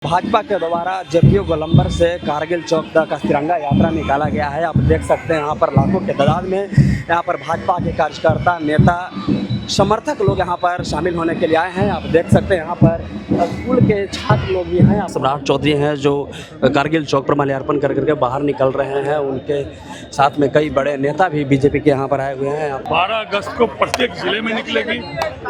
भाजपा के द्वारा जदयू गोलंबर से कारगिल चौक तक तिरंगा यात्रा निकाला गया है। आप देख सकते हैं यहाँ पर लाखों के तादाद में यहाँ पर भाजपा के कार्यकर्ता, नेता, समर्थक लोग यहाँ पर शामिल होने के लिए आए हैं। आप देख सकते हैं यहाँ पर स्कूल के छात्र लोग भी हैं। सम्राट चौधरी हैं जो कारगिल चौक पर माल्यार्पण कर करके बाहर निकल रहे हैं। उनके साथ में कई बड़े नेता भी बीजेपी के यहाँ पर आए हुए हैं। 12 अगस्त को प्रत्येक जिले में निकलेगी,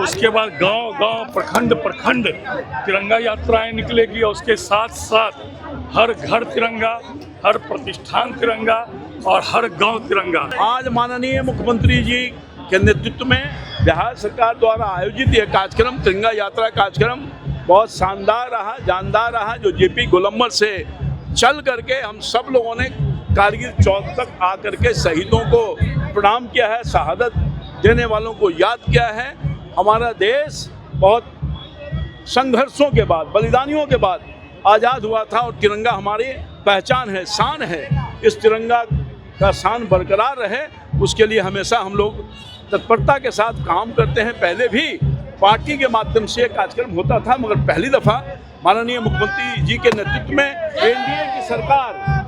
उसके बाद गांव-गांव, प्रखंड तिरंगा यात्राएं निकलेगी और उसके साथ साथ हर घर तिरंगा, हर प्रतिष्ठान तिरंगा और हर गांव तिरंगा। आज माननीय मुख्यमंत्री जी के नेतृत्व में बिहार सरकार द्वारा आयोजित यह कार्यक्रम, तिरंगा यात्रा कार्यक्रम बहुत शानदार रहा, जानदार रहा। जो जेपी गोलंबर से चल करके हम सब लोगों ने कारगिल चौक तक आकर के शहीदों को प्रणाम किया है, शहादत देने वालों को याद किया है। हमारा देश बहुत संघर्षों के बाद, बलिदानियों के बाद आज़ाद हुआ था और तिरंगा हमारी पहचान है, शान है। इस तिरंगा का शान बरकरार रहे, उसके लिए हमेशा हम लोग तत्परता के साथ काम करते हैं। पहले भी पार्टी के माध्यम से कार्यक्रम होता था, मगर पहली दफ़ा माननीय मुख्यमंत्री जी के नेतृत्व में एनडीए की सरकार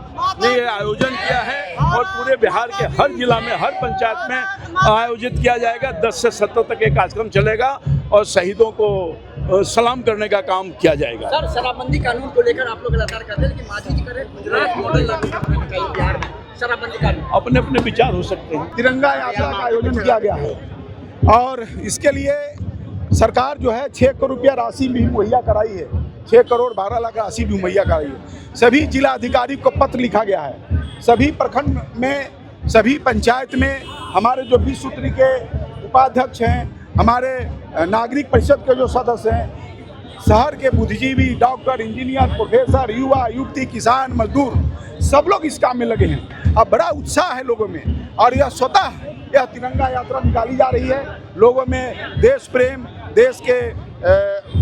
ने यह आयोजन किया है और पूरे बिहार के हर जिला में, हर पंचायत में आयोजित किया जाएगा। 10 से 17 तक ये कार्यक्रम चलेगा और शहीदों को सलाम करने का काम किया जाएगा। सर, शराबबंदी कानून को लेकर आप लोग लगातार कहते हैं कि मांझी जी करे गुजरात मॉडल लागू करने में कहीं बिहार में शराबबंदी कानून, अपने अपने विचार हो सकते हैं। तिरंगा यात्रा का आयोजन किया गया है और इसके लिए सरकार जो है 6 करोड़ रुपया राशि भी मुहैया कराई है। 6 करोड़ 12 लाख राशि भी मुहैया कराई है। सभी जिला अधिकारी को पत्र लिखा गया है। सभी प्रखंड में, सभी पंचायत में हमारे जो 20 सूत्री के उपाध्यक्ष हैं, हमारे नागरिक परिषद के जो सदस्य हैं, शहर के बुद्धिजीवी, डॉक्टर, इंजीनियर, प्रोफेसर, युवा, युवती, किसान, मजदूर, सब लोग इस काम में लगे हैं। अब बड़ा उत्साह है लोगों में और यह स्वतः यह तिरंगा यात्रा निकाली जा रही है। लोगों में देश प्रेम, देश के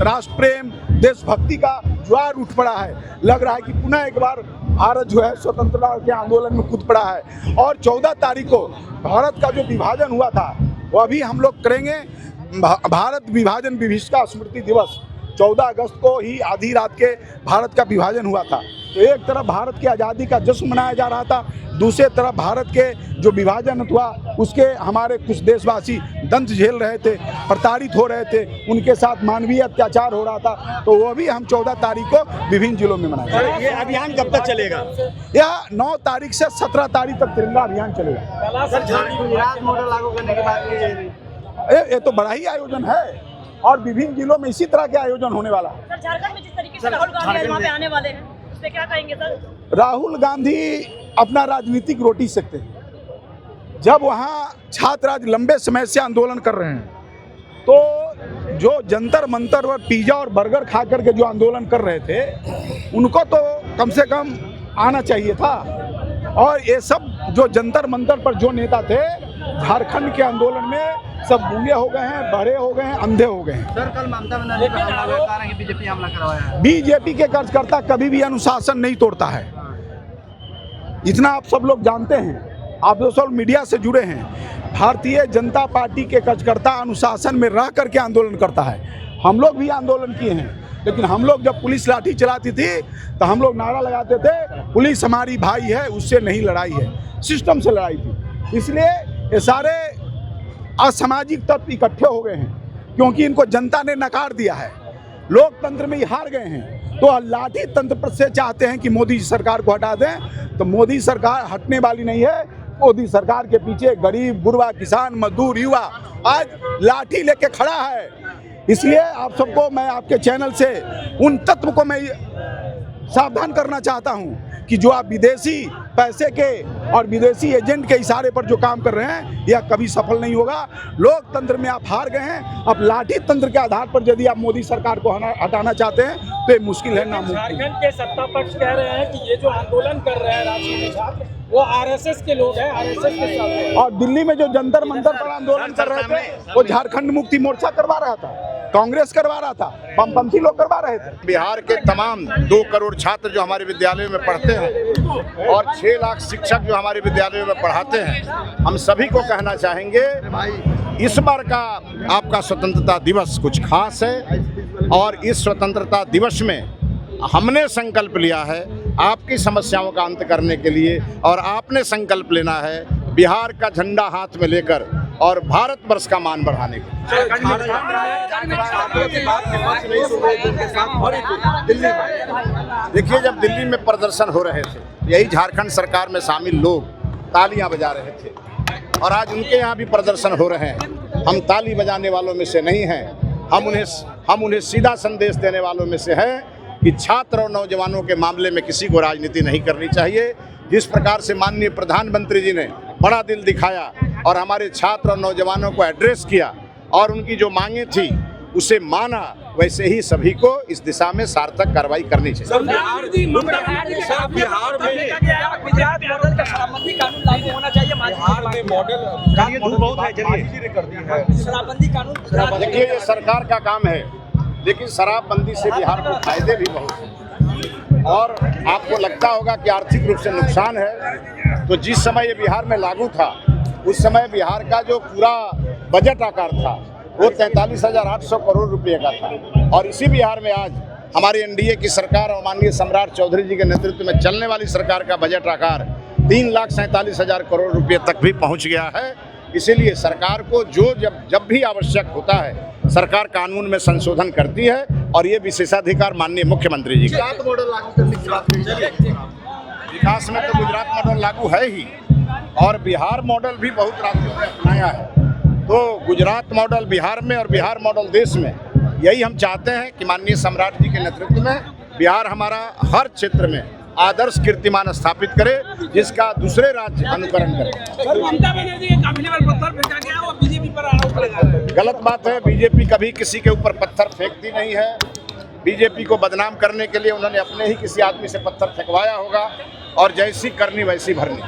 राष्ट्र प्रेम, देशभक्ति का ज्वार उठ पड़ा है। लग रहा है कि पुनः एक बार भारत जो है स्वतंत्रता के आंदोलन में कूद पड़ा है। और 14 तारीख को भारत का जो विभाजन हुआ था वो अभी हम लोग करेंगे। भारत विभाजन विभीषिका स्मृति दिवस 14 अगस्त को ही आधी रात के भारत का विभाजन हुआ था। तो एक तरफ भारत की आज़ादी का जश्न मनाया जा रहा था, दूसरे तरफ भारत के जो विभाजन हुआ उसके हमारे कुछ देशवासी दंत झेल रहे थे, प्रताड़ित हो रहे थे, उनके साथ मानवीय अत्याचार हो रहा था। तो वो भी हम 14 तारीख को विभिन्न जिलों में मनाएंगे। ये अभियान कब तक चलेगा? यह 9 तारीख से 17 तारीख तक तिरंगा अभियान चलेगा। गुजरात मॉडल लागू करने के बाद ये तो बड़ा ही आयोजन है और विभिन्न जिलों में इसी तरह के आयोजन होने वाला है। सर, झारखंड में जिस तरीके से राहुल गांधी वहाँ पे आने वाले हैं, उस पे क्या कहेंगे सर? राहुल गांधी अपना राजनीतिक रोटी सकते हैं। जब वहाँ छात्र आज लंबे समय से आंदोलन कर रहे हैं तो जो जंतर मंतर और पिज्जा और बर्गर खा करके जो आंदोलन कर रहे थे उनको तो कम से कम आना चाहिए था। और ये सब जो जंतर मंतर पर जो नेता थे झारखंड के आंदोलन में सब गूंगे हो गए हैं, बहरे हो गए हैं, अंधे हो गए हैं। सर, कल ममता बनर्जी पर हमला हुआ, कह रहे हैं कि बीजेपी हमला करवाया है। बीजेपी के कार्यकर्ता कभी भी अनुशासन नहीं तोड़ता है, इतना आप सब लोग जानते हैं। आप सोशल मीडिया से जुड़े हैं। भारतीय जनता पार्टी के कार्यकर्ता अनुशासन में रह करके आंदोलन करता है। हम लोग भी आंदोलन किए हैं, लेकिन हम लोग जब पुलिस लाठी चलाती थी तो हम लोग नारा लगाते थे, पुलिस हमारी भाई है, उससे नहीं लड़ाई है, सिस्टम से लड़ाई थी। इसलिए ये सारे असामाजिक तत्व इकट्ठे हो गए हैं क्योंकि इनको जनता ने नकार दिया है। लोकतंत्र में हार गए हैं तो लाठी तंत्र पर से चाहते हैं कि मोदी सरकार को हटा दें, तो मोदी सरकार हटने वाली नहीं है। मोदी सरकार के पीछे गरीब, गुरबा, किसान, मजदूर, युवा आज लाठी लेके खड़ा है। इसलिए आप सबको मैं आपके चैनल से उन तत्व को मैं सावधान करना चाहता हूं कि जो आप विदेशी पैसे के और विदेशी एजेंट के इशारे पर जो काम कर रहे हैं यह कभी सफल नहीं होगा। लोकतंत्र में आप हार गए हैं। अब लाठी तंत्र के आधार पर यदि आप मोदी सरकार को हटाना चाहते हैं तो ये मुश्किल है, नामुमकिन। झारखंड के सत्ता पक्ष कह रहे हैं कि ये जो आंदोलन कर रहे हैं रांची में छात्र, वो आरएसएस के लोग हैं, आरएसएस के साथ हैं। और दिल्ली में जो जंतर मंतर पर आंदोलन कर रहे थे वो झारखंड मुक्ति मोर्चा करवा रहा था, कांग्रेस करवा रहा था, वामपंथी लोग करवा रहे थे। बिहार के तमाम 2 करोड़ छात्र जो हमारे विद्यालयों में पढ़ते हैं और 6 लाख शिक्षक जो हमारे विद्यालयों में पढ़ाते हैं, हम सभी को कहना चाहेंगे इस बार का आपका स्वतंत्रता दिवस कुछ खास है और इस स्वतंत्रता दिवस में हमने संकल्प लिया है आपकी समस्याओं का अंत करने के लिए, और आपने संकल्प लेना है बिहार का झंडा हाथ में लेकर और भारतवर्ष का मान बढ़ाने के लिए। देखिए, जब दिल्ली में प्रदर्शन हो रहे थे, यही झारखंड सरकार में शामिल लोग तालियां बजा रहे थे, और आज उनके यहाँ भी प्रदर्शन हो रहे हैं। हम ताली बजाने वालों में से नहीं हैं, हम उन्हें सीधा संदेश देने वालों में से हैं कि छात्र और नौजवानों के मामले में किसी को राजनीति नहीं करनी चाहिए। जिस प्रकार से माननीय प्रधानमंत्री जी ने बड़ा दिल दिखाया और हमारे छात्र और नौजवानों को एड्रेस किया और उनकी जो मांगें थी उसे माना, वैसे ही सभी को इस दिशा में सार्थक कार्रवाई करनी चाहिए। बिहार में गुजरात मॉडल का शराबबंदी कानून लागू होना चाहिए। बिहार में शराबबंदी कानून, देखिए, ये सरकार का काम है, लेकिन शराबबंदी से बिहार को फायदे भी बहुत हैं, और आपको लगता होगा कि आर्थिक रूप से नुकसान है। तो जिस समय ये बिहार में लागू था, उस समय बिहार का जो पूरा बजट आकार था वो 43,800 करोड़ रुपए का था, और इसी बिहार में आज हमारी एनडीए की सरकार और माननीय सम्राट चौधरी जी के नेतृत्व में चलने वाली सरकार का बजट आकार 3,47,000 करोड़ रुपए तक भी पहुंच गया है। इसीलिए सरकार को जब भी आवश्यक होता है, सरकार कानून में संशोधन करती है, और ये विशेषाधिकार माननीय मुख्यमंत्री जी का। मॉडल लागू करने की बात कही, विकास में तो गुजरात मॉडल लागू है ही, और बिहार मॉडल भी बहुत राज्यों ने अपनाया है। तो गुजरात मॉडल बिहार में और बिहार मॉडल देश में, यही हम चाहते हैं कि माननीय सम्राट जी के नेतृत्व में बिहार हमारा हर क्षेत्र में आदर्श कीर्तिमान स्थापित करे, जिसका दूसरे राज्य अनुकरण करें। गलत बात है, बीजेपी कभी किसी के ऊपर पत्थर फेंकती नहीं है। बीजेपी को बदनाम करने के लिए उन्होंने अपने ही किसी आदमी से पत्थर फेंकवाया होगा, और जैसी करनी वैसी भरनी।